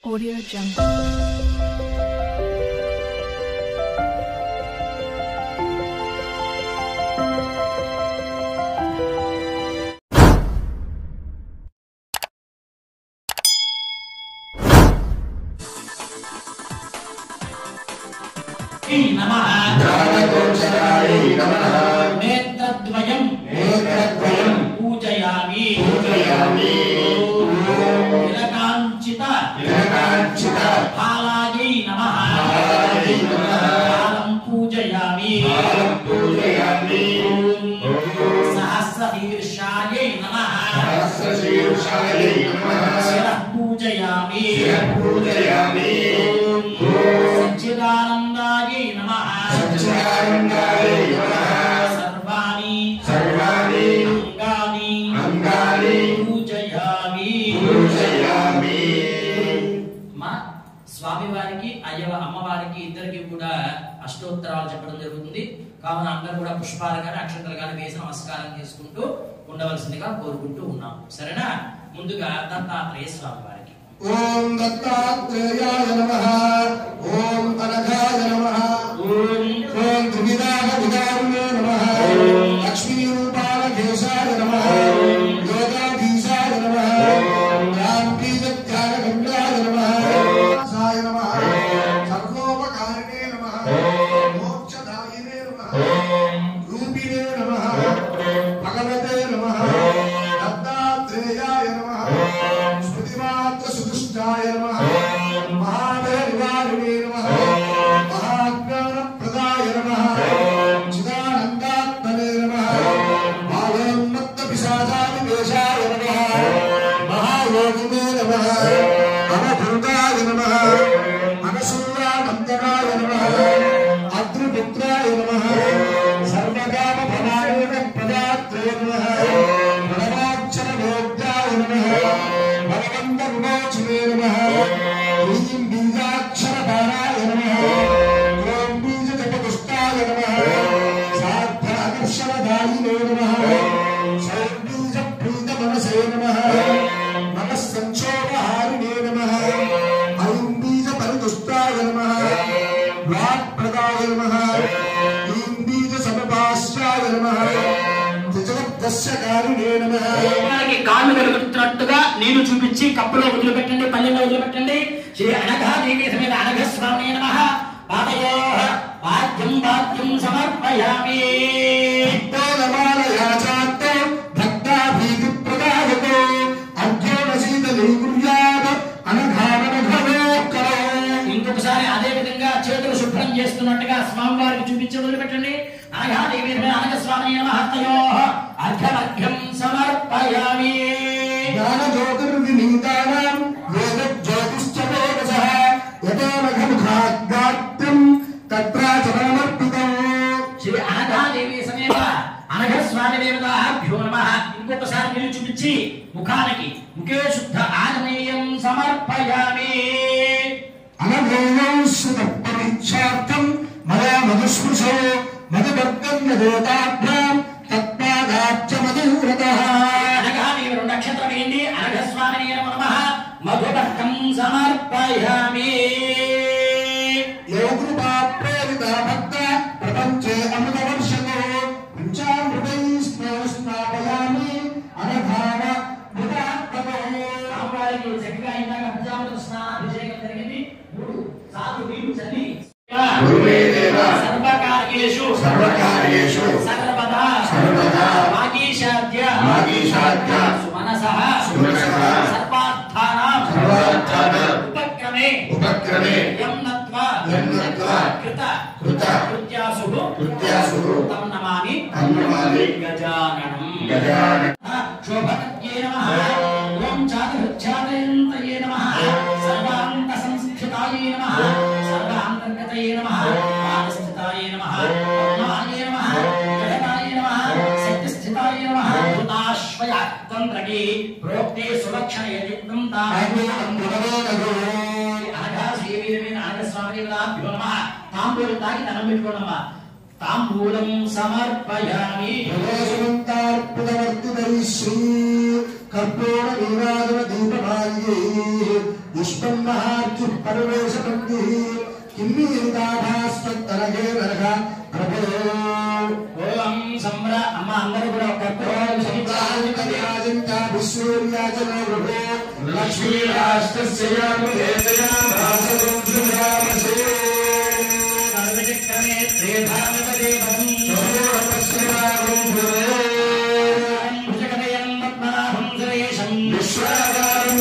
Audio Jungle. नेत्रद्वयं पूजयामि तिलकाञ्चित फालायै नमः फालं पूजयामि सहस्रशीर्षायै नमः शिरः पूजयामि सच्चिदानन्दायै नमः सर्वाणि अंगानि पूजयामि మా స్వామి వారికి అమ్మవారికి ఇద్దరికి కూడా అష్టోత్తరాలు చెప్పడం జరుగుతుంది. కావున అందరూ కూడా పుష్పాలు గాని అక్షంతలు గాని వేసి నమస్కారం చేసుకుంటూ ఉండవలసిందిగా కోరుకుంటూ ఉన్నాం. సరేనా? ముందుగా దత్తాత్రేయ స్వామి వారికి ఓం దత్తాత్రేయాయ నమః ఓం అనఘాయ నమః ఓం త్రివిధాన విధానే నమః లక్ష్మీ రూపాల కేశాయ నమః యోగాధీశాయ నమః రాంకీజత్యాయ గంగాయ నమః సాయ నమః సర్వోపకారిణే నమః మోక్షదాయినే నమః రూపిణే నమః భగవతే నమః దత్తాత్రేయాయ నమః सुदुष्टाय नमः महादेवारिणे नमः महाज्ञानप्रदाय नमः चिदानन्दात्मने नमः बालोन्मत्तपिशाचादिवेशाय नमः महायोगिने नमः अनभृताय नमः अनसूयानन्दनाय नमः अद्रिपुत्राय नमः सर्वकामफलाय प्रदात्रे नमः प्रणवाक्षरभोग्याय नमः भगवन्तरुणोचिने नमः ह्रीं बीजाक्षरपाराय नमः ॐ बीजजपदुष्टाय नमः साध्याकर्षणदायिने नमः सौर्बीजप्रीतमनसे नमः मनस्संक्षोभहारिणे नमः ऐं बीजपरिदुष्टाय नमः वाक्प्रदाय नमः ह्रीं बीजसमपाश्चाय नमः కాళ్ళు వెలుగుతున్నట్టుగా నీళ్లు చూపించి కప్పులో వదిలిపెట్టండి, పల్లెల్లో వదిలిపెట్టండి. శ్రీ అనఘాదేవి సమేత అనఘస్వామి నమః పాదయోః పాద్యం పాద్యం సమర్పయామి. ఇంకొకసారి అదే విధంగా చేతులు శుభ్రం చేస్తున్నట్టుగా స్వామివారికి చూపించి వదిలిపెట్టండి. అనఘాదేవి అనఘస్వామి నమః తయోః అర్ఘ్యం సమర్పయామి. జ్ఞానజ్యోతిర్వినీతానాం వేదజ్యోతిశ్చతేజసః యతోనఘముఖాద్గాత్రం తత్రాచరణమర్పితం. శ్రీ అనఘాదేవి సమేత అనఘస్వామి దేవతాభ్యో నమః. ఇంకొకసారి మీరు చూపించి ముఖానికి ముఖే శుద్ధ ఆగ్నేయం సమర్పయామి. అనఘేయం సుతపరిచ్ఛార్థం మయా మధుస్పృశో మధువర్గం దేవతాభ్యాం తత్పాదాబ్జ మధువ్రతః. అనఘాదేవి రెండు నక్షత్రం ఏంటి? అనఘస్వామి నమః మధువర్గం సమర్పయామి. యోగృపా ప్రేరిత భక్త ప్రపంచే అమృతవర్షతో పంచామృతై స్నాపయామి అనఘాన మృతాత్మతో. అమ్మవారికి చక్కగా ఇందాక పంచామృత స్నానాభిషేకం జరిగింది. 3 సార్లు నీళ్లు చల్లి సర్వకార్యేషు సర్వదా మాగీషాద్య సుమనసః సర్వార్థానాం ఉపక్రమే యం నత్వా కృత కృత్యాసు తం నమామి గజాననం. శోభనత్యై నమః ఓం చాతుర్ఛాదయంతయే నమః సర్వాంత సంస్థితాయే నమః సర్వాంతర్గతయే నమః పాదస్థితాయే నమః పద్మాయే నమః జగతాయే నమః శక్తిస్థితాయే నమః భూతాశ్వయ తంత్రకే ప్రోక్తే సులక్షణయ యుక్తం అనఘస్వామిభ్యో నమః. తాంబూలం తాగి దండం పెట్టుకోండమ్మా. తాంబూలం సమర్పయామి. శ్రీ कर्पूर नीराजन दीपमाल्ये దుష్మన్మహార్చి పరమేశపంది కిమ్మీరితాభాస్వత్తరగే నరక ప్రభో ఓం సంవ్ర అమ్మ అందరూ కూడా ఒక సంప్రాజించా విశ్వూర్యాచన ప్రభో లక్ష్మీ రాష్ట్రస్యాముదేతయా భాసరుద్రామసే నర్మచక్రమే శ్రీధామపదే భవం సోరపశ్యరాగం భుజగదయం పద్మనాభం సురేశం విశ్వాగారం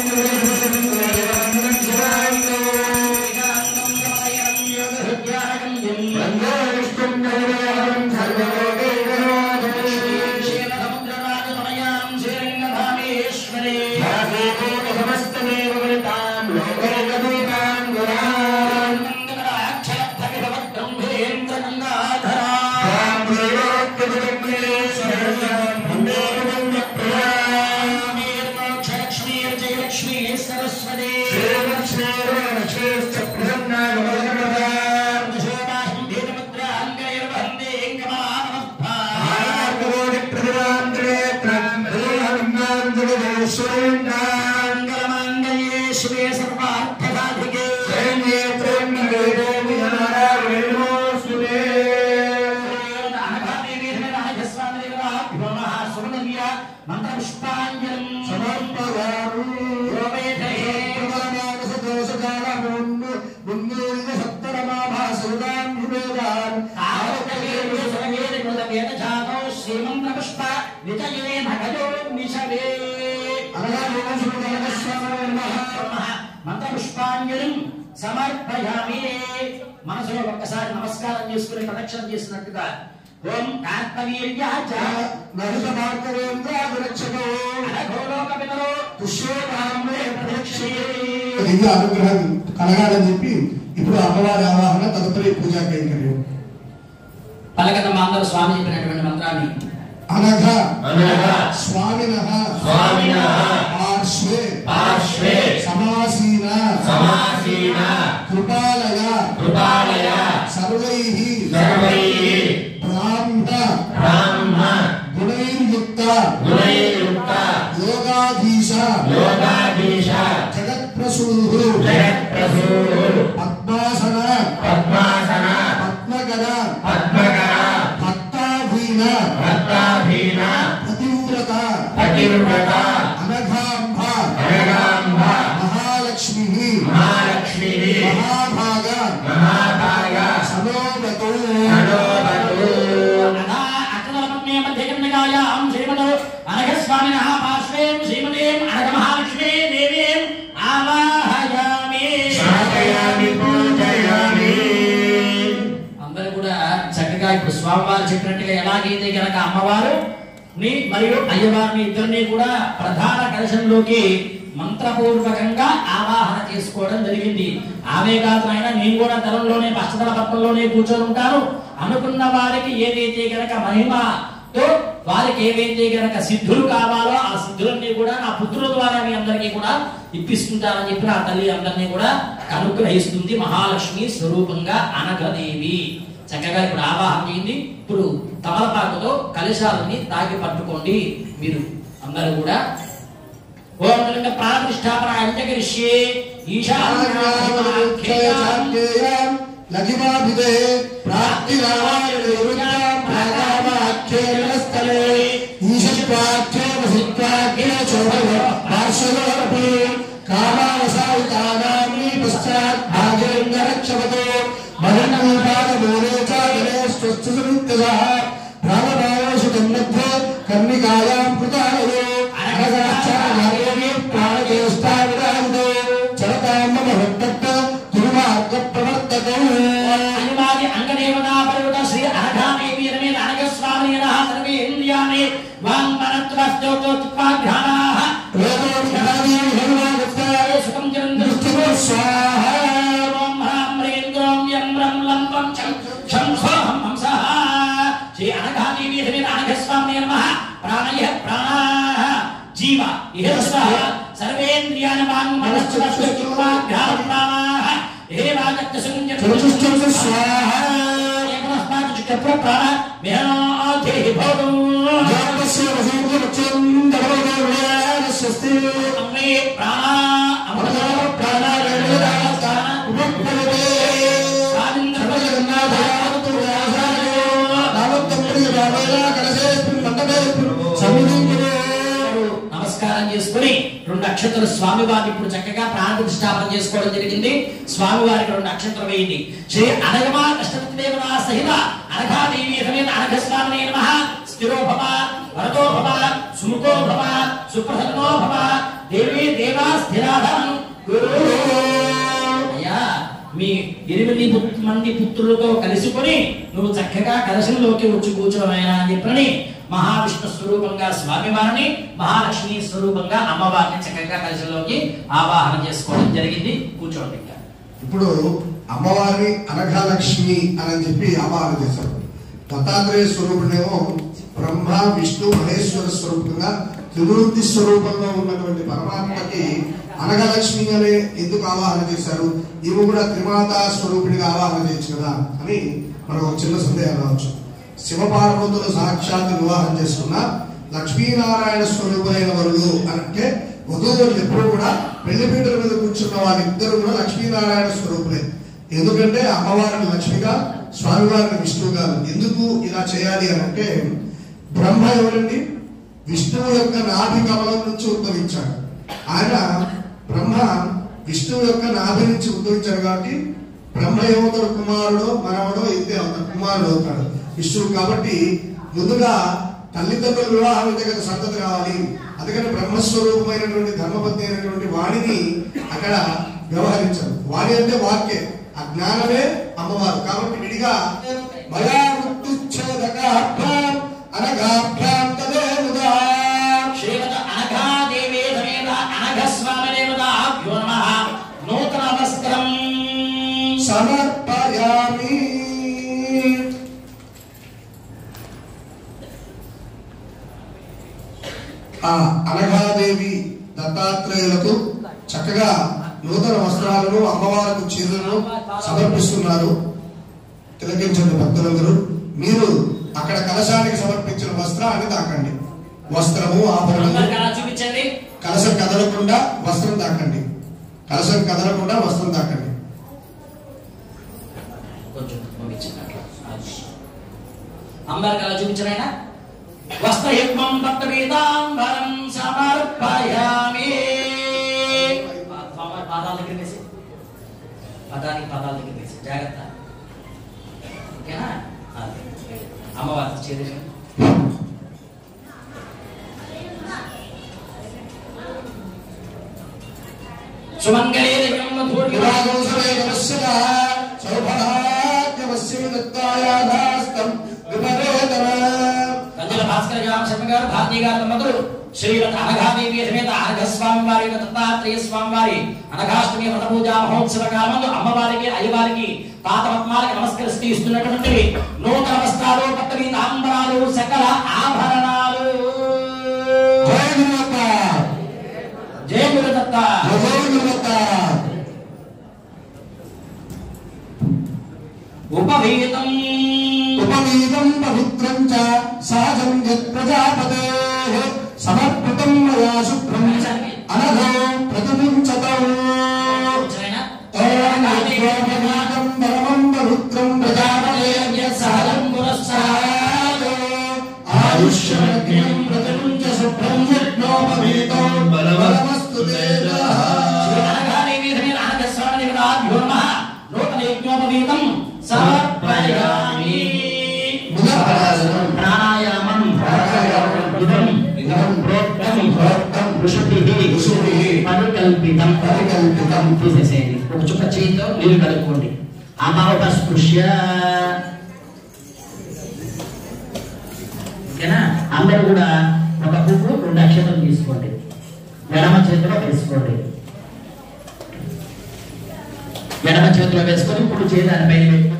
మంత్రపుష్పాంజలిం సమర్పయామి. మనసులో ఒక్కసారి నమస్కారం చేసుకుని ప్రదక్షిణ చేసినట్టుగా ఓం కార్తవీర్యాచ నరుత భార్గవేంద్రాభిరక్షకో అనఘోలోక పితరో తుష్యోకామ్రే ప్రదక్షిణే. దివ్య అనుగ్రహం కలగాలని చెప్పి ఇప్పుడు అమ్మవారి ఆవాహన తదుపరి పూజా కైంకర్యం. పలకదమ్మ అందరూ స్వామి చెప్పినటువంటి మంత్రాన్ని అనఘ స్వామినః పార్శ్వే సమాసీన కృపాలయ సర్వైః బ్రాహ్మ గుణైర్యుక్త యోగాధీశ జగత్ప్రసూః పద్మాసన పద్మకర భక్తాధీన పతివ్రత అనఘాంబ మహాలక్ష్మి మహాభాగ సమోవతు అనఘస్వామినః పార్శ్వేం శ్రీమతీం అనఘ మహాలక్ష్మీ దేవీం ఆవాహయామి. అందరూ కూడా చక్కగా ఇప్పుడు స్వామివారు చెప్పినట్టుగా ఎలాగైతే గనక అమ్మవారు మరియు అయ్యవారిని ఇద్దరిని కూడా ప్రధాన కలశంలోకి మంత్రపూర్వకంగా ఆవాహన చేసుకోవడం జరిగింది. ఆమె కాదు ఆయన నేను కూడా తలంలోనే పచ్చదల పత్రంలోనే కూర్చొని ఉంటాను అనుకున్న వారికి ఏదైతే గనక మహిమతో వారికి ఏవైతే గనక సిద్ధులు కావాలో ఆ సిద్ధులన్నీ కూడా నా పుత్రుల ద్వారా మీ అందరికీ కూడా ఇప్పిస్తుంటారని చెప్పి ఆ తల్లి అందరినీ కూడా అనుగ్రహిస్తుంది. మహాలక్ష్మి స్వరూపంగా అనఘదేవి చక్కగా ఇప్పుడు ఆవాహన చేయండి. ఇప్పుడు తమలపాకుతో కలశాలని తాకి పట్టుకోండి. మీరు అందరూ కూడా ఓం లింగ ప్రాతిష్ఠాపన అంజకరిష్యే ఈశాన్యాం లఘిమాభిదే ప్రాప్తిరామాయణయుజ్ఞాం ప్రాగామాఖ్యేనస్థలే ఈశత్వాఖ్యేన చోభవ పార్శ్వలోపి కామావసాయితానామి పశ్చాత్ భాగేంద్రక్షవతో మహన్నీపాదమూలే చ గణేశ్వస్తుసునిత్యజః ప్రాణపాయేషు తన్మధ్యే కర్ణికాయాం కృతాలయో అనఘాచార్యేణి ప్రాణదేష్టావిరాజితో చరతాం మమ భక్త దుర్మార్గ ప్రవర్తకౌ. అనివాది అంగదేవతా పర్వత శ్రీ అనఘాదేవి రమే అనఘస్వామినః సర్వే ఇంద్రియాణి వాంగ్మనత్వస్తోత్పాధ్యానాః వేదోద్ఘాని భగవాన్ సుఖం చిరంతు స్వాహా ఓం హ్రాం హ్రీం గ్రోం యం రం లం వం ఛం సోహం హంసః. శ్రీ అనఘాదేవి రమే అనఘస్వామినే నమః. ప్రాణయ ప్రాణాః జీవ ఇహ స్వః సర్వేంద్రియాణి వాంగ్మనత్వస్తోత్పాధ్యానాః హే రాజత్య చతుష్టం స్వాహా ఏకమస్మాత్ చిత్తప్ర ప్రాణ మేనాధేహి భవతు. జాతస్య వసూర్యముఖ్యం దమోదర్యాన స్వస్తి అమ్మే ప్రాణ అమృత ప్రాణ అక్షతలు స్వామివారిని ఇప్పుడు చక్కగా ప్రాణ ప్రతిష్ఠాపన చేసుకోవడం జరిగింది. స్వామివారికి 2 అక్షతలు వేయండి. శ్రీ అనగమా అష్టపతిదేవతా సహిత అనఘాదేవి సమేత అనఘస్వామినే నమః. స్థిరో భవ, వరదో భవ, సుముఖో భవ, సుప్రసన్నో భవ, దేవీ దేవా స్థిరాధనం గురు. అయ్యా మీ 8 మంది పుత్రులతో కలుసుకొని నువ్వు చక్కగా కలశంలోకి వచ్చి కూర్చోవైనా అని చెప్పని మహావిష్ణు స్వరూపంగా స్వామివారిని, మహాలక్ష్మి స్వరూపంగా అమ్మవారిని చక్కగా కలశంలోకి ఆవాహన చేసుకోవడం జరిగింది. కూర్చోండి. ఇప్పుడు అమ్మవారిని అనఘాలక్ష్మి అని చెప్పి ఆవాహన చేశారు. దత్తాత్రేయ స్వరూపుడేమో బ్రహ్మ విష్ణు మహేశ్వర స్వరూపంగా త్రిమూర్తి స్వరూపంలో ఉన్నటువంటి పరమాత్మకి అనఘలక్ష్మి అనే ఎందుకు ఆవాహన చేశారు? ఇవి కూడా త్రిమాతా స్వరూపిణిగా ఆవాహన చేయొచ్చు కదా అని మనకు చిన్న సందేహం రావచ్చు. శివపార్వతులు సాక్షాత్ వివాహం చేసుకున్న లక్ష్మీనారాయణ స్వరూపులైన వరులు అంటే వధువులు ఎప్పుడు కూడా పెళ్లిపీటల మీద కూర్చున్న వాళ్ళిద్దరు కూడా లక్ష్మీనారాయణ స్వరూపులే. ఎందుకంటే అమ్మవారిని లక్ష్మిగా, స్వామివారిని విష్ణువుగా. ఎందుకు ఇలా చేయాలి అని అంటే బ్రహ్మ ఎవరండి? విష్ణువు యొక్క నాభి కమలం నుంచి ఉద్భవించాడు. ఆయన బ్రహ్మ విష్ణువు యొక్క నాభి నుంచి ఉద్భవించాడు కాబట్టి బ్రహ్మ ఏమవుతాడు? కుమారుడు మనవడో ఇద్దే అవుతాడు, కుమారుడు అవుతాడు విష్ణువు. కాబట్టి ముందుగా తల్లిదండ్రుల వివాహం అయితే కదా సంతతి రావాలి. అందుకని బ్రహ్మస్వరూపమైనటువంటి ధర్మపత్ని అయినటువంటి వాణిని అక్కడ వ్యవహరించారు. వాణి అంటే వాక్యే, ఆ జ్ఞానమే అమ్మవారు. కాబట్టి విడిగా నూతన వస్త్రం సమర్పయామి. ఆ అనఘాదేవి దత్తాత్రేయులకు చక్కగా నూతన వస్త్రాలను, అమ్మవారికి చీరలను సమర్పిస్తున్నారు. తిలకించండి భక్తులందరూ. మీరు అక్కడ కలశానికి సమర్పించిన వస్త్రాన్ని తాకండి. వస్త్రము, ఆభరణము. చూపించండి. కలశం కదలకుండా వస్త్రం తాకండి. కలశం కదలకుండా వస్త్రం తాకండి. అమ్మవారికి అలా చూపించరైనా వస్త్రయుగ్మం పట్టవీతాంబరం సమర్పయామి. పాదాల దగ్గర వేసి, పదానికి పాదాల దగ్గర వేసి జాగ్రత్త. ఓకేనా? అమ్మవారి చేసి సుమంగళే భాస్కర శర్మ గారు, భారతీ గారి దంపతులు శ్రీమద్ అనఘాదేవి సమేత అనఘస్వామి వారి దత్తాత్రేయ స్వామి వారి అనఘాష్టమి వ్రత పూజా మహోత్సవ కాలంలో అమ్మవారికి, అయ్యవారికి, పాతపద్మాలకి నమస్కరిస్తూ ఇస్తున్నటువంటి నూతన వస్త్రాలు, పట్టవి తాంబరాలు, సకల ఆభరణాలు. జయ గురుదత్త. ఉపవీతం ఉపవీతం పవిత్రం చ సహజం యత్ ప్రజాపతేః సమర్పితం మయా శుభ్రం అనఘో ప్రతిముంచతం. తోరణాదిగోపవీతం పరమం పవిత్రం ప్రజాపతేః యత్ సహజం పురస్సాద్ ఆయుష్యజ్ఞం ప్రతిముంచ శుభ్రం యజ్ఞోపవీతం బలవస్తు తేజః. అనఘాదేవి సమేత అనఘస్వామి దేవతాభ్యో నమః. నూతన యజ్ఞోపవీతం సమర్పయామి. ప్రాణాయామం ఇదం ప్రోక్తం ఋషిభిః పరికల్పితం తీసేసేయండి. ఒక చుక్క చేతితో నీళ్ళు కలుపుకోండి. అమావస్పృశ్య. ఓకేనా? అందరూ కూడా ఒక పువ్వు 2 అక్షతలు తీసుకోండి. ఎడమ చేతిలో వేసుకోండి. ఎడమ చేతిలో వేసుకొని ఇప్పుడు చేతి దానిపైన పెట్టుకోండి.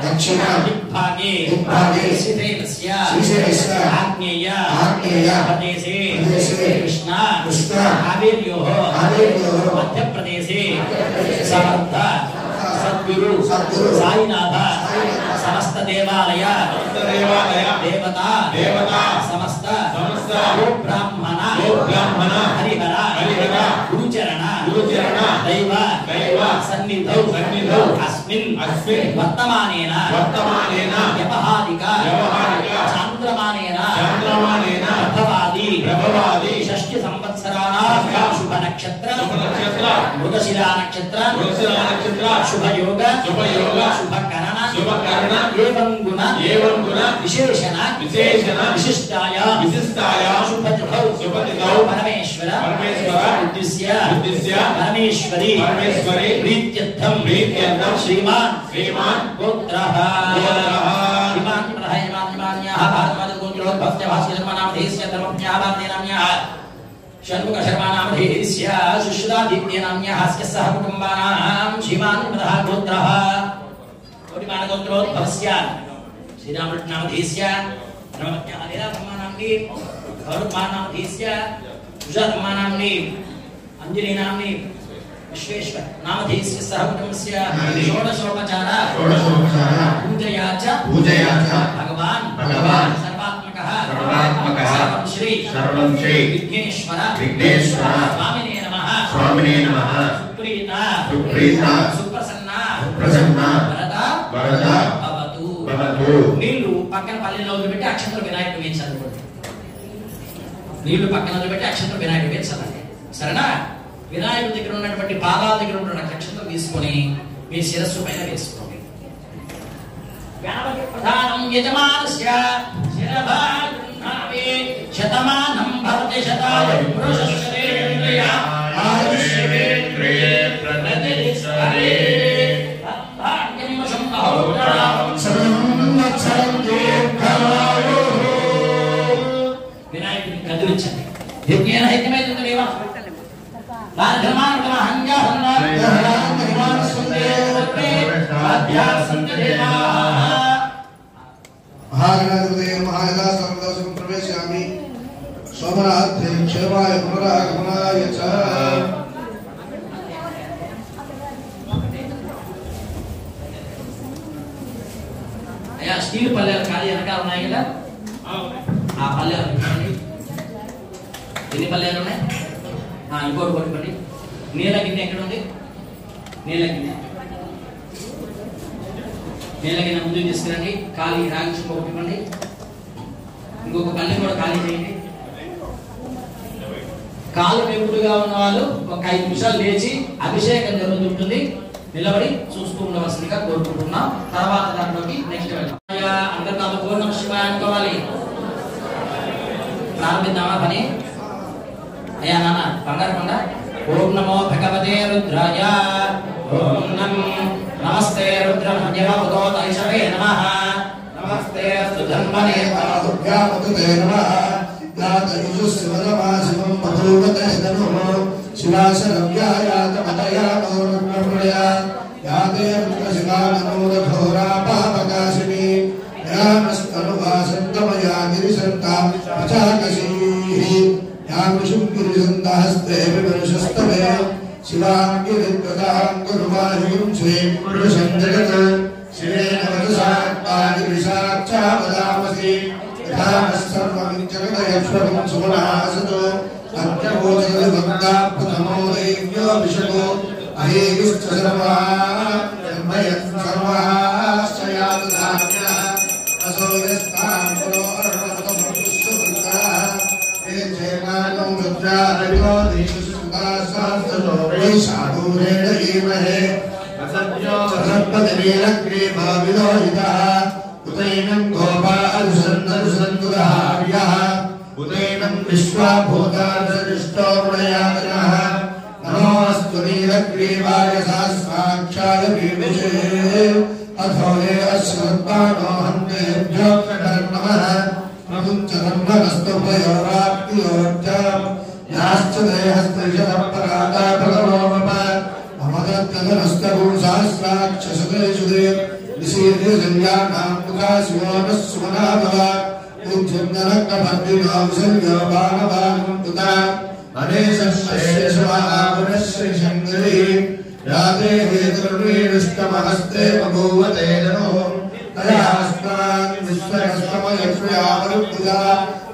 దక్షిణ దిగ్భాగే ఆగ్నేయ ప్రదేశే కృష్ణ కావేర్యోః మధ్యప్రదేశే సమర్థ సద్గురు సాయినాథ సమస్త దేవాలయ దేవత సమస్త బ్రాహ్మణ హరిహర గురుచరణ దైవ సన్నిధౌ अस्मिन् वर्तमानेन व्यवहारिक चान्द्रमानेन प्रभवादि षष्ठी संवत्सराणां शुभ नक्षत्र मृगशिरा नक्षत्र शुभ योग शुभ करण एवं गुण विशेषण विशिष्टाय शुभतिथौ परमेश्वर उद्दिश्य परमेश्वरी प्रीत्यर्थं श्रीमान गोत्रः षण्मुख शर्मा नामधेयस्य सुश्रुतादित्य नाम्यः सह कुटुम्बानां श्रीमान गोत्रः कोटिमान गोत्रोद्भवस्य श्रीराम नामधेयस्य ब्रह्मज्ञानेन नाम्नि गौरवमान नामधेयस्य सुजातम्मा नाम्नि अंजलि नाम्नि विश्वेश्वर नामधेयस्य सह कुटुम्बस्य षोडशोपचार पूजया च भगवान सर्वात्मकः सर्वं श्री विघ्नेश्वर स्वामिने नमः सुप्रीता सुप्रसन्न वरद भवतु నీళ్లు పక్కన పల్లెలో వదిలిపెట్టి అక్షంతలు వినాయకుడికి వేయించాలి. నీళ్లు పక్కన వదిలిపెట్టి అక్షంతలు వినాయకుడికి వేయించాలండి. సరేనా? వినాయకుడి దగ్గర ఉన్నటువంటి పాదాల దగ్గర ఉన్న అక్షంతలు తీసుకొని మీ శిరస్సు పైన వేసుకోండి. గణపతి ప్రధానం యజమానస్య శిరభాగృహ్ణామి శతమానం భవతి శతాయ పురుషశ్రేంద్రియ ఆయుష్యేంద్రియే ప్రతిష్టతే భాగ్యం సంభౌత్రం సంవత్సరం దీర్ఘాయు. వినాయకుడిని కదిలించండి. యజ్ఞేన హైతమైతుంది దేవా ధర్మానుగమ హంజాహన్న ధర్మానుగమ సుందరే అధ్యాసంత దేవా महागणाधिपतये महायदा सर्वदासं प्रवेशयामि शोभनार्थे क्षेमाय पुनरागमनाय च అయ్యా స్టీల్ పల్లెలు ఖాళీ వెనకాల ఉన్నాయి కదా ఆ పల్లెలు ఎన్ని పల్లెలు ఉన్నాయి? ఇంకోటి కొట్టుకోండి. నీళ్ళ గిన్నె ఎక్కడ ఉంది? నీళ్ళ గిన్నె ముందు తీసుకురండి. ఖాళీ రాగి చుక్క కొట్టుకోండి. ఇంకొక పల్లె కూడా ఖాళీ చేయండి. కాలు పెంపుడుగా ఉన్న వాళ్ళు ఒక 5 నిమిషాలు లేచి అభిషేకం జరుగుతుంటుంది. నిలబడి చూస్తూ ఉండవలసిందిగా కోరుకుంటున్నాం. తర్వాత దాంట్లోకి నెక్స్ట్ వెళ్దాం. అంతర్నామ పూర్ణం శివాయ అనుకోవాలి. ప్రారంభిద్దామా పని? అయ్యా నాన్న బంగారు కొండ. ఓం నమో భగవతే రుద్రాయ. ఓం నమస్తే రుద్రమన్యవతోతైషవే నమః. నమస్తే సుధన్వనే దుర్గాపతే నమః. యాతయుజుస్వదమాసివం బభూవతే నమః. శివాశరవ్యాయాతమతయానోరుణ్యప్రయా యాతే రుద్రశివానమోదఘోరా పాపకాశిని యామస్తనువాసంతమయా గిరిసంతాం పచాకశీః యామశుం గిరిసంతహస్తే విమర్శస్తమే శివాం గిరిత్వతాం గురువాహిం శ్రీం పురుషం జగత్ శివేన వదసాత్మాని విశాక్షావదామసి యథామస్సర్వం జగదయశ్వరం సుమనాసతో అత్యభూతమోదైవ్యో విషగో అహేయుశ్చ సర్వా సర్వాశ్చయాత్నామ్య అసోయస్తాం పురో అర్ణవతమృత్సువృత్తా ఏచేనానం రుద్రారవిలో దేశసుదాసాస్తనో వైశాఖూరేణ ఈమహే అసత్యో సర్పతివీరగ్రీవా విలోహితః ఉతైనం గోపాలుసందరుసందురహార్యః ఉదయనం విశ్వాభూతాదృష్టో ప్రయాతనః నమోऽस्तु నీలగ్రీవాయ సహస్రాక్షాయ వివిషే అథోరే అశ్వత్పాణో హంతేభ్యో నమః ప్రముంచ ధర్మనస్తు భయోరాప్తియోర్జం యాశ్చ దేహస్త్రిశతపరాతా భగవోమప అమదత్తనస్తభూ సహస్రాక్షసుదేషు దే నిశీర్య సంజ్ఞానాం ముఖాశివోనః సుమనాభవ హస్తే బభూవతే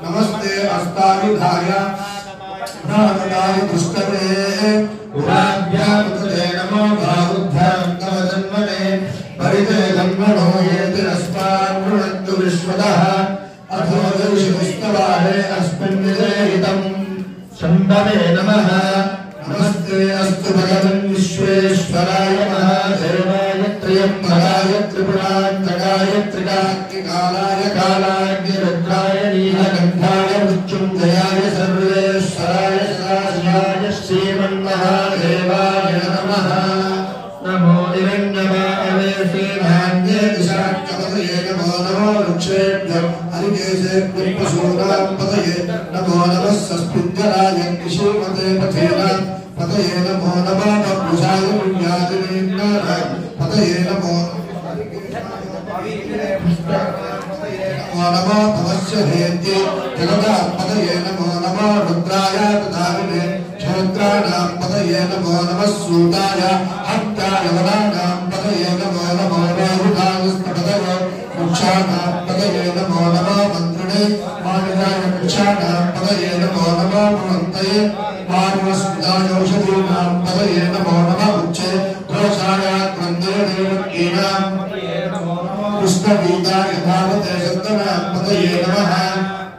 నమస్తే అస్తాయుధాయ పుష్కరే నమో బాహుభ్యాం తవ జన్మనే परिते धन्वनो येतिरस्मान्वृणन्तु विश्वतः अथो दर्शविस्तवाहे अस्मिन्निदेहितम् शम्भवे नमः नमस्ते अस्तु भगवन् विश्वेश्वराय महादेवाय त्र्यम्बकाय त्रिपुरान्तकाय त्रिकाग्निकालाय कालाग्निरुद्राय नीलकण्ठाय मृत्युञ्जयाय सर्वेश्वराय सदाशिवाय श्रीमन्महादेवाय नमः नमो निरञ्जनाय श्रीनान्ये दिशाक्कपतये नमो नमो वृक्षेभ्यो हरिकेशेभ्यो पशूनां पतये नमो नमः सस्मिञ्जराय कृषिमते पथेनां पतये नमो नमः बभुषाय पुण्यादिनीन्द्राय पतये नमो नमो भवस्य हेत्ये जगदां पतये नमो नमो रुद्राय प्रधानिने क्षत्राणां पतये नमो नमः सूताय हत्याय वराणां पतये नमो नमो बाहुकास्पतये वृक्षाणां पतये नमो नमो मन्त्रिणे मानिकाय वृक्षाणां पतये नमो नमो भवन्तये मानवस्मितायौषधीनां पतये नमो नमः उच्चे दोषाय क्रन्देवकीनां कृष्णगीताय भावते सत्तनां पतये नमः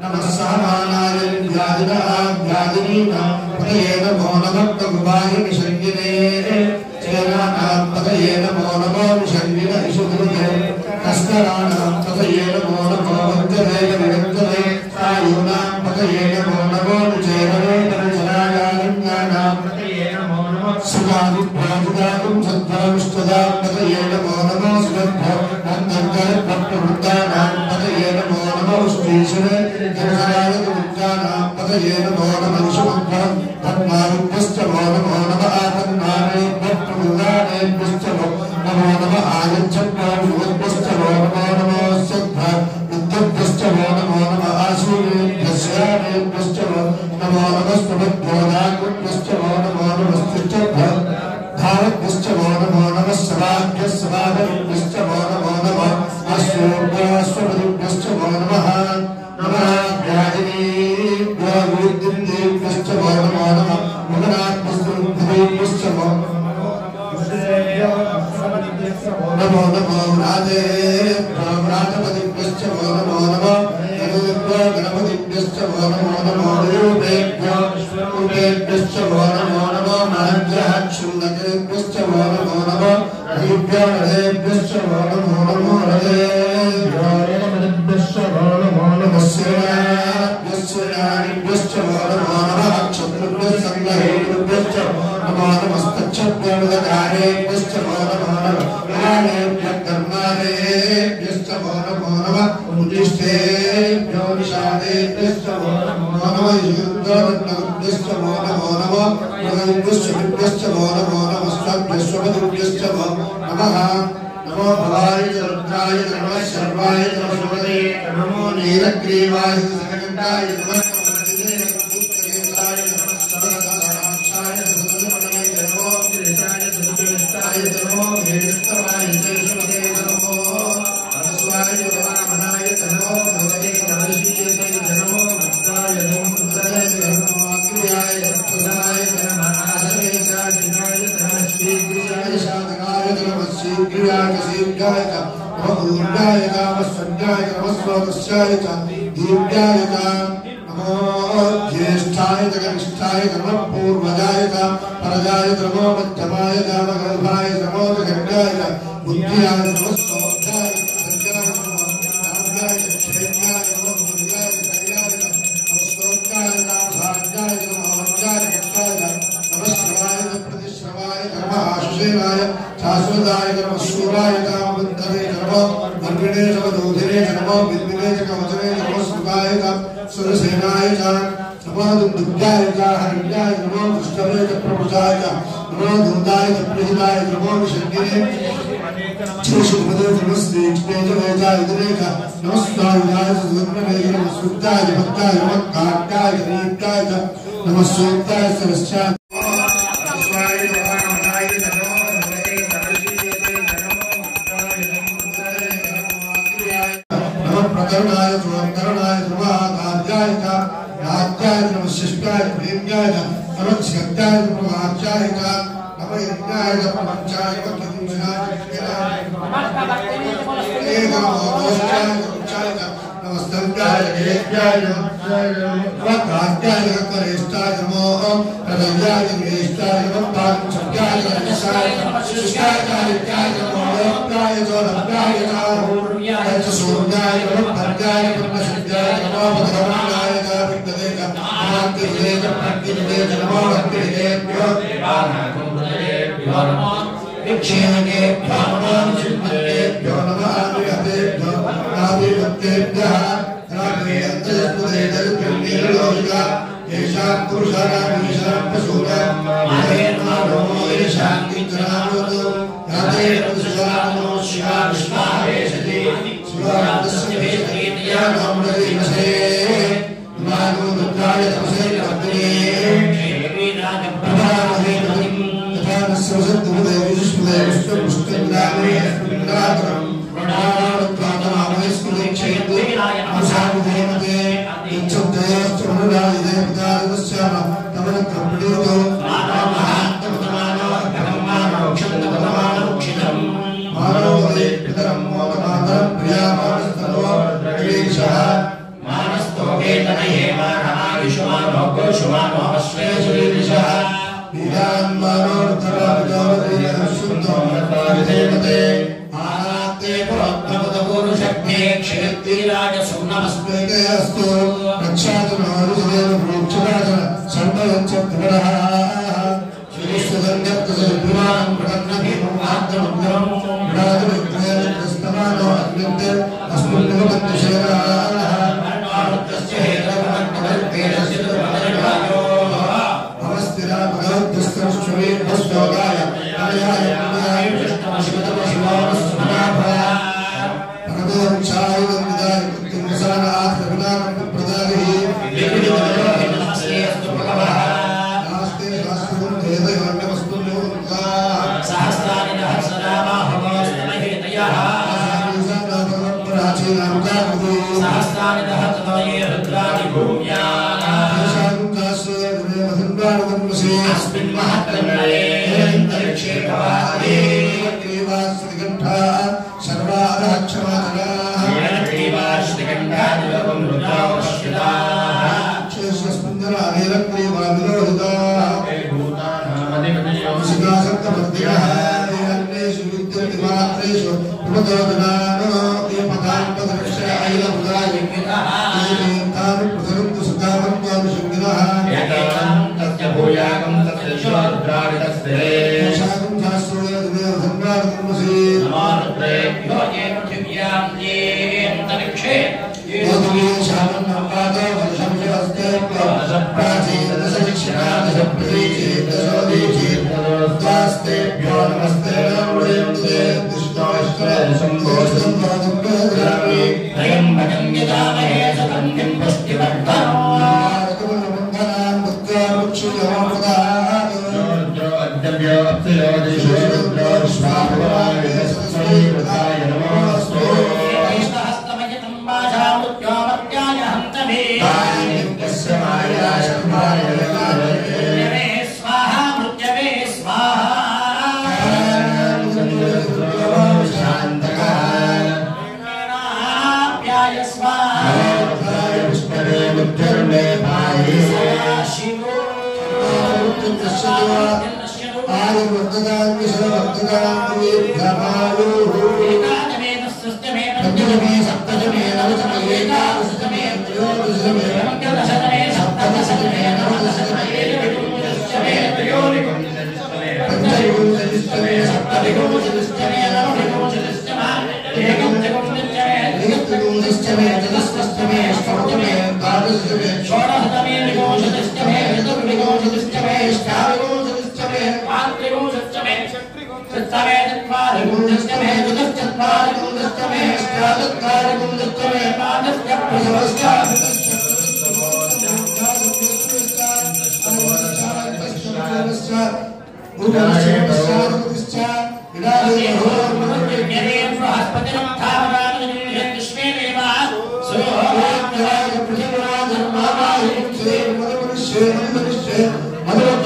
नमः सामानाय व्याधिनीनां पतये नमो नमः कगुबाय निषङ्गिने चेनानां पतये नमो नमो निषङ्गिन इषुदुर्गे कस्कराणां पतये नमो नमो वज्रवे विरक्तवे आयुनां पतये नमो नमो निचेरवे धनजनायालिङ्गानां पतये नमो नमः सुगादिभ्यादिदाकुं सद्भाविष्टदां पतये नमो नमो सुगन्धो नन्दङ्करभक्तवृत्तानां पतये नमो नमो श्रीशरे जनसरायतवृत्तानां पतये नमो नमः शुभं धर्मारुभ्यश्च नमो नमः आतन्मानेभ्यः प्रमुदानेभ्यश्च नमो नमः आयच्छद्भ्यश्च नमो नमो सद्भ्य विद्युभ्यश्च नमो नमः आशूरेभ्यश्च नमो नमः स्तुभ्योदाकुभ्यश्च नमो नमः स्तुभ्य धावभ्यश्च नमो नमः सभाभ्यः सभाभ्यश्च नमो नमः अश्वभ्यश्च नमः नमः व्याधिनीभ्यो विद्युन्देभ्यश्च नमो नमः मुगनाभ्यश्च नमो नमो व्रातेभ्यो व्रातपतिभ्यश्च नमो नमः गणपतिभ्यश्च नमो नमो रूपेभ्यो रूपेभ्यश्च नमो नमो महद्यक्षुन्नतेभ्यश्च नमो नमः हरिभ्यो हरेभ्यश्च नमो नमो हरेभ्यो नमः नमो नमः सेनाभ्यश्च नमो नमः क्षत्रुभ्यश्च संग्रहेभ्यश्च नमो नमस्तच्छब्दवदकारेभ्यश्च नमो नमः ज्ञानेभ्यः कर्मारेभ्यश्च नमो नमः उद्दिष्टेभ्यो निषादेभ्यश्च नमो नमः युद्धरत्नभ्यश्च नमो नमः मृगभ्यश्च नमो नमः स्वाभ्यश्वभ्यश्च नमः नमो भवाय रुद्राय नमः शर्वाय नमः नमो नीलग्रीवाय सकण्डाय नमः ज्येष्ठाय कनिष्ठाय नमः पूर्वजाय परजाय नमो मध्यमाय गर्भाय नमो गंगाय बुद्धियाय नमः सोध्याय संज्ञाय नमः नाम्याय क्षेत्याय नमः बुद्धियाय हरियाय नमः सोध्याय नमः भाग्याय नमः वंगाय गंगाय नमः श्रवाय प्रतिश्रवाय नमः आशुषेनाय शाश्वताय नमः शूराय नमः बुद्धवे नमः वर्गिणे नमः दोधिने नमः बिल्बिने कवचने नमः सुखाय सुरसेनाय नमो दुर्गाय हरियाय नमो विष्णवे प्रभुजाय नमो दुर्गाय प्रहिताय नमो विशंगिने श्रीशुभदे नमः श्रीकृष्णेजवेजाय दिनेका नमः स्वायुजाय सुब्रह्मण्य नमः सुद्धाय भक्ताय नमः काट्याय दीप्ताय नमः सूक्ताय सरस्याय स्वाय नमः नाय नमो भगवते नमः नमः प्रकरणाय सुवकरणाय नमः आद्याय राज्याय नमः शिष्टाय प्रेम्याय नमः शक्त्याय नमः आचार्याय नमः यज्ञाय नमः पंचाय नमः किंचनाय नमस्तंगाय यज्ञाय नमः कात्याय नमः करेष्ठाय नमः प्रदयाय निष्ठाय नमः पांचभ्याय निष्ठाय नमः शिष्टाय कार्याय नमः योगाय जोरभ्याय नमः सूर्याय नमः भर्गाय नमः सिद्धाय नमः भगवानाय नमः भक्तिदेव्यो देवानां विक्षेणकेभ्यो नमः चिन्मयेभ्यो नमः आदिभक्तेभ्यो आदिभक्तेभ्यः रामेन्द्रस्पुरेदर्भ्यमीलोहिता येषां पुरुषाणां येषां पशूनां माहेर्मानो येषां किञ्चनामोदो याते पुरुषाणां शिवा विश्वाहेशति शिवान्तस्य भेदीत्या नम्रदीमसे मानो रुद्राय तपसे भक्तिने प्रभामहे नदिं तथा नस्वसद्भुदे विष्णुदे विष्णुपुष्टिन्दामे अस्मिन्नात्रं प्रणामत्वातमामहे स्मृति क्षेत्रे असामुदेमते इच्छुद्धयोश्चमुरादिदे पितारदस्याम तमनक्रमणीतो मानवमहात्तमतमानो भगवन्मानो क्षन्तपतमानो क्षितम् मानवदे पितरं मोदमातरं प्रियामानस्तनो क्लेशः मानस्तोकेतनये मानमायुष्मानो गोषुमानो अश्वेषुरीरिषः वीरान्मानोर्धराविदोमते आनात्ते प्रोत्तमतपूरुषज्ञे क्षयत्तिराजसुम्नमस्मेते अस्तु रक्षातु नोरुदेव प्रोक्षराजन सर्वयच्छत्रः श्रीस्तुगन्धत्तसर्विमानं प्रदन्नभीममाद्रमुग्रं राजविग्रहस्तमानो अग्निन्ते अस्मिन्नवतन्तिशेराः तस्य हेतवन्तवर्तेरस्य दुर्मदर्भायो अवस्थिरा भगवद्भस्तश्चवे भस्तोगाय आयाय पुण्याय विष्णुमशिवतमशिवानस्मनाभा परदोक्षाय वन्दिदाय कृत्तिमसानात् रघुनाथं प्रदादिः नमस्ते अस्तु भगवः नास्ते शास्त्रं वेदयोन्यमस्तुल्योमुक्ता सहस्राणि सहस्रनामाहमस्तमहेतयः सहस्राणि दहतमये रुद्राणि भूम्याः अस्मिन् महत्तमये अन्तरिक्षे भवामहे देवास्त्रिकण्ठा सर्वारक्षमातराः देवास्त्रिकण्ठादिवं रुद्रावश्यताः शेषस्मिन्दरानिरग्रीवाविरोहिताः भूतानामधिपतियोऽसिकासक्तमर्दिनः अन्येषु विद्युन्तिमात्रेषु प्रमदोदनानो दीपकाम्पदर्शयायलमुदायिङ्गितः तानि प्रसरन्तु सुतामन्त्वानुषङ्गिनः एतां तस्य भूयागं तस्य रुद्राणि तस्ते शाकं शास्त्रोयदेव धन्वार्गमसि नमो रुद्रेभ्यो ये पृथिव्यां ये अन्तरिक्षे ये शाकं नम्पादो वर्षंशस्तेभ्यो दशप्राचीदशशिक्षणा दशप्रतीचे दशोदीचे दशोस्तेभ्यो नमस्ते नमोऽयं संतोषं वादुग्रहद्रामि त्र्यम्बकं यजामहे शतन्यं पुष्टिवर्धनम् आरकमलबन्धनान् मुक्त्यामुक्षुयमप्रदात् रुद्रो अद्यव्यो अप्सयो दिशो रुद्रो विश्वाभवाय सत्स्मै रुद्राय नमोऽस्तु वैष्णहस्तमयतं वाचामृत्योमर्त्याय हन्तमे नित्यस्य माया शर्माय मृत्यवे स्वाहा मृत्यवे स्वाहा मधुर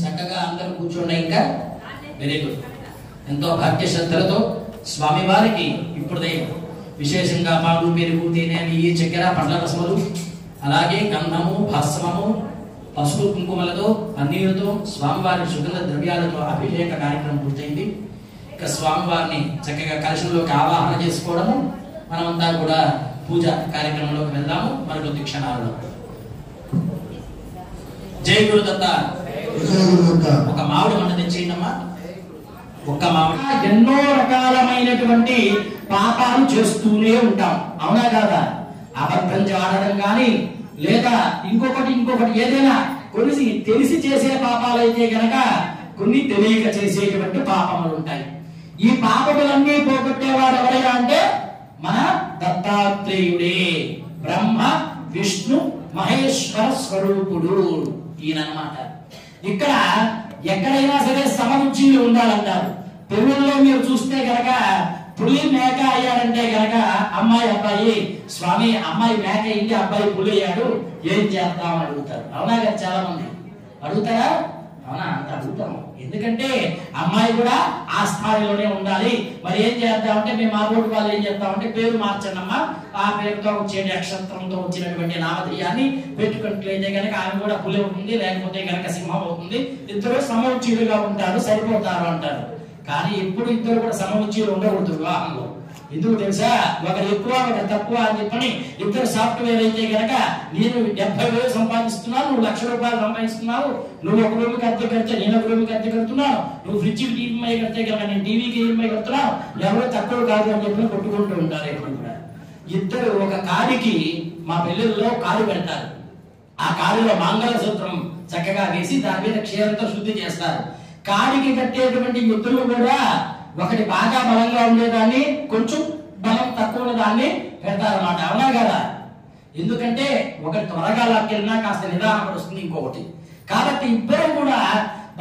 చక్కగా అందరూ కూర్చోండి. ఇంకా వెరీ గుడ్. ఎంతో భక్తి శ్రద్ధలతో స్వామివారికి ఇప్పుడే విశేషంగా పాలు, పెరుగు, తేనె, నెయ్యి, చక్కెర, పండ్ల రసములు, అలాగే గంధము, భస్మము, పసుపు కుంకుమలతో అన్నీలతో స్వామివారి సుగంధ ద్రవ్యాలతో అభిషేక కార్యక్రమం పూర్తయింది. ఇక స్వామివారిని చక్కగా కలశంలోకి ఆవాహన చేసుకోవడము, మనమంతా కూడా పూజ కార్యక్రమంలోకి వెళ్దాము మరికొద్ది క్షణాలలో. జై గురుదత్త. ఒక మామిడి మంట తెచ్చేయండమ్మా. ఒక్క మామిడి. ఎన్నో రకాలమైనటువంటి పాపాలు చేస్తూనే ఉంటాం, అవునా కాదా? అబద్ధం ఆడడం కానీ లేదా ఇంకొకటి ఏదైనా కొన్ని తెలిసి చేసే పాపాలు అయితే గనక కొన్ని తెలియక చేసేటువంటి పాపములు ఉంటాయి. ఈ పాపములన్నీ పోగొట్టేవాడు ఎవరైనా అంటే మన దత్తాత్రేయుడే. బ్రహ్మ విష్ణు మహేశ్వర స్వరూపుడు ఈయనమాట. ఇక్కడ ఎక్కడైనా సరే సమరుచి ఉండాలంటారు. పెళ్ళిలో మీరు చూస్తే గనక పులి మేక అయ్యాడంటే గనక అమ్మాయి అబ్బాయి, స్వామి అమ్మాయి మేక అయింది, అబ్బాయి పులి అయ్యాడు, ఏం చేద్దామని అడుగుతారు. అవునా కదా? చాలా మంది అడుగుతారా? అవునా? అంత అడుగుతాము. ఎందుకంటే అమ్మాయి కూడా ఆ స్థాయిలోనే ఉండాలి. మరి ఏం చేద్దామంటే మేము మా బోర్డు వాళ్ళు ఏం చేద్దామంటే పేరు మార్చండి అమ్మా, ఆ పేరుతో వచ్చే అక్షరంతో వచ్చినటువంటి నామధేయాన్ని పెట్టుకుంటే కనుక ఆమె కూడా పులి అవుతుంది, లేకపోతే కనుక సింహం అవుతుంది. ఇద్దరు సమవుచీలుగా ఉంటారు, సరిపోతారు అంటారు. కానీ ఎప్పుడు ఇద్దరు కూడా సమవుచీలు ఉండకూడదు వివాహంలో. ఎందుకు తెలుసా? ఒకరు ఎక్కువ ఒకరు తక్కువ అని చెప్పని ఇద్దరు సాఫ్ట్వేర్ అయితే గనక నేను 70,000 సంపాదిస్తున్నాను, నువ్వు 1,00,000 రూపాయలు సంపాదిస్తున్నావు, నువ్వు ఒక రూమ్కి అద్దె కడితే నేను ఒక రూమ్కి అద్దె కడుతున్నాను, నువ్వు ఫ్రిడ్జ్కి ఈఎంఐ కడితే కనుక నేను టీవీకి ఈఎంఐ కడుతున్నావు, ఎవరు తక్కువ కాదు అని చెప్పి కొట్టుకుంటూ ఉంటారు. ఎప్పుడు కూడా ఇద్దరు ఒక కాడికి మా పెళ్ళిళ్ళలో కాడు పెడతారు. ఆ కాడిలో మంగళ సూత్రం చక్కగా వేసి దాని మీద క్షీరంతో శుద్ధి చేస్తారు. కాడికి కట్టేటువంటి ఇద్దరు కూడా ఒకటి బాగా బలంగా ఉండేదాన్ని, కొంచెం బలం తక్కువ ఉన్నదాన్ని పెడతారన్నమాట. అవునా కదా? ఎందుకంటే ఒకటి త్వరగా లాక్కెళ్ళినా కాస్త నిదానం వస్తుంది ఇంకొకటి. కాబట్టి ఇద్దరు కూడా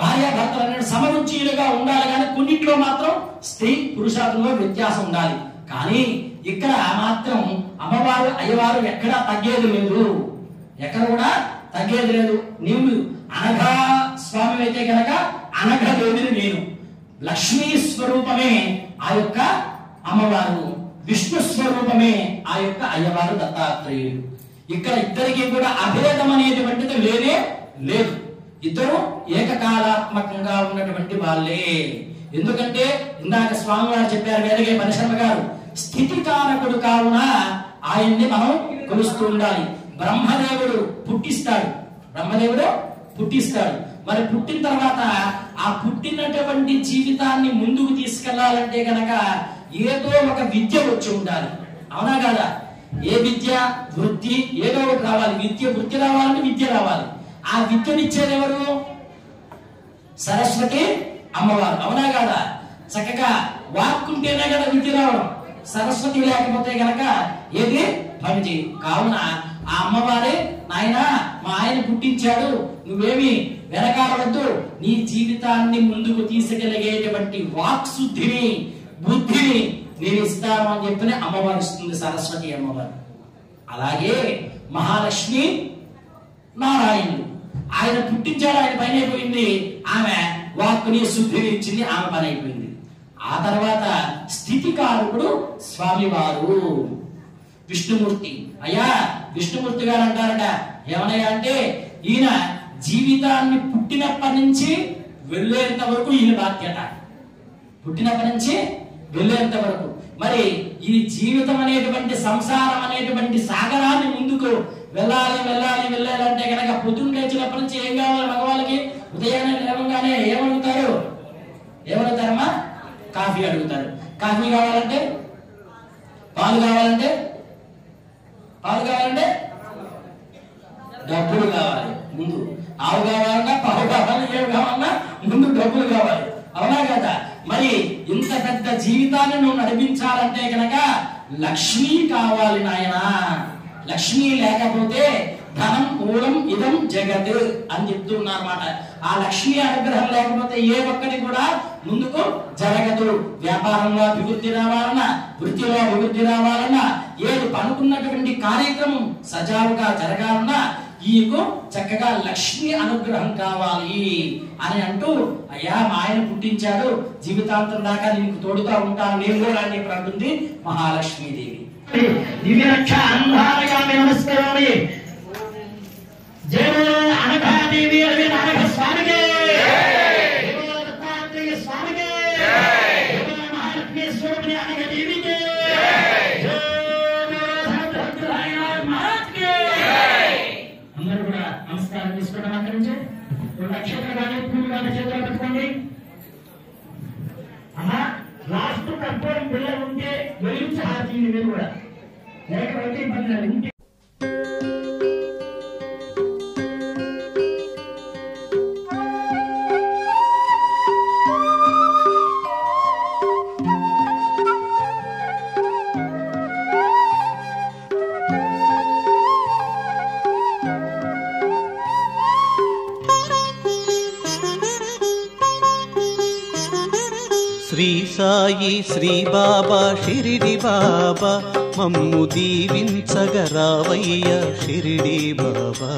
భార్యాభర్తలు అనేది సమరుచీలుగా ఉండాలి. కానీ కొన్నిట్లో మాత్రం స్త్రీ పురుషాదుల్లో వ్యత్యాసం ఉండాలి. కానీ ఇక్కడ మాత్రం అమ్మవారు అయ్యవారు ఎక్కడా తగ్గేది లేదు, ఎక్కడ కూడా తగ్గేది లేదు. నీవు అనఘా స్వామి అయితే కనుక అనఘ దేవిని నేను, లక్ష్మీ స్వరూపమే ఆ యొక్క అమ్మవారు, విష్ణు స్వరూపమే ఆ యొక్క అయ్యవారు దత్తాత్రేయుడు. ఇక్కడ ఇద్దరికి కూడా అభేదం అనేటువంటిది లేనే లేదు. ఇద్దరు ఏకకాలాత్మకంగా ఉన్నటువంటి వాళ్ళే. ఎందుకంటే ఇందాక స్వామి వారు చెప్పారు, వేదగే పరిశ్రమ గారు, స్థితికారకుడు కావున ఆయన్ని మనం కొలుస్తూ ఉండాలి. బ్రహ్మదేవుడు పుట్టిస్తాడు, మరి పుట్టిన తర్వాత ఆ పుట్టినటువంటి జీవితాన్ని ముందుకు తీసుకెళ్లాలంటే గనక ఏదో ఒక విద్య వచ్చి ఉండాలి. అవునా కాదా? ఏ విద్య? వృత్తి ఏదో ఒకటి రావాలి. వృత్తి రావాలంటే విద్య రావాలి. ఆ విద్యనిచ్చేది ఎవరు? సరస్వతి అమ్మవారు. అవునా కాదా? చక్కగా వాక్కుంటేనే కదా విద్య రావడం. సరస్వతి లేకపోతే గనక ఏది పని. కావున ఆ అమ్మవారే, నాయన మా ఆయన పుట్టించాడు, నువ్వేమి వెనకాడవద్దు, నీ జీవితాన్ని ముందుకు తీసుకెళ్ళగేటువంటి వాక్శుద్ధిని, బుద్ధిని నేను ఇస్తాను అని చెప్పిన అమ్మవారు ఇస్తుంది, సరస్వతి అమ్మవారు. అలాగే మహాలక్ష్మి నారాయణుడు, ఆయన పుట్టించాడు, ఆయన పని అయిపోయింది. ఆమె వాక్కుని శుద్ధిని ఇచ్చింది, ఆమె పని అయిపోయింది. ఆ తర్వాత స్థితికారకుడు స్వామివారు విష్ణుమూర్తి. అయ్యా విష్ణుమూర్తి గారు అంటారట, ఏమనయ్యా అంటే ఈయన జీవితాన్ని పుట్టినప్పటి నుంచి వెళ్ళేంత వరకు ఈయన బాధ్యత. పుట్టినప్పటి నుంచి వెళ్ళేంత వరకు. మరి ఈ జీవితం అనేటువంటి సంసారం అనేటువంటి సాగరాన్ని ముందుకు వెళ్ళాలంటే కనుక పొద్దున్న లేచినప్పటి నుంచి ఏం కావాలి మగవాళ్ళకి? ఉదయాన్నే లేవగానే ఏమడుగుతారమ్మా? కాఫీ అడుగుతారు. కాఫీ కావాలంటే, పాలు కావాలంటే డబ్బులు కావాలి ముందు. ఆవు కావాలన్నా, పావు కావాలన్నా, ఏమి కావాలన్నా ముందు డబ్బులు కావాలి. అవునా కదా? మరి ఇంత పెద్ద జీవితాన్ని నువ్వు నడిపించాలంటే కనుక లక్ష్మి కావాలి నాయనా. లక్ష్మి లేకపోతే ధనం మూలం ఇదం జగత్ అని చెప్తున్నారు అన్నమాట. ఆ లక్ష్మీ అనుగ్రహం లేకపోతే ఏ ఒక్కటి కూడా ముందుకు జరగదు. వ్యాపారంలో అభివృద్ధి రావాలన్నా, వృత్తిలో అభివృద్ధి రావాలన్నా, ఏది పనుకున్నటువంటి కార్యక్రమం సజావుగా జరగాలన్నా ఈకు చక్కగా లక్ష్మి అనుగ్రహం కావాలి అని అంటూ, అయ్యా మా ఆయన పుట్టించాడు, జీవితాంతం దాకా నీకు తోడుగా ఉంటాను నేను కూడా అని ఇప్పుడు అంటుంది మహాలక్ష్మీదేవి. దివ్య రక్ష అంధారగామి నమస్కారామి. జయ అనఘాదేవి అరవి నారక స్వామికి, స్వామికి మహాలక్ష్మి స్వరూపిణి అనఘదేవికి, అందరూ కూడా నమస్కారం తీసుకోవడం అక్కడి నుంచి నక్షత్రం కానీ పూలు కానీ చేతులు పెట్టుకోండి. అమ్మా లాస్ట్ కర్పూరం పిల్లలు ఉంటే వెలిగించి హారతి మీరు కూడా, లేకపోతే ఇబ్బంది ఉంటే. శ్రీ సాయి శ్రీ బాబా షిరిడి బాబా మమ్ము దీవించగరావయ్య షిరిడి బాబా.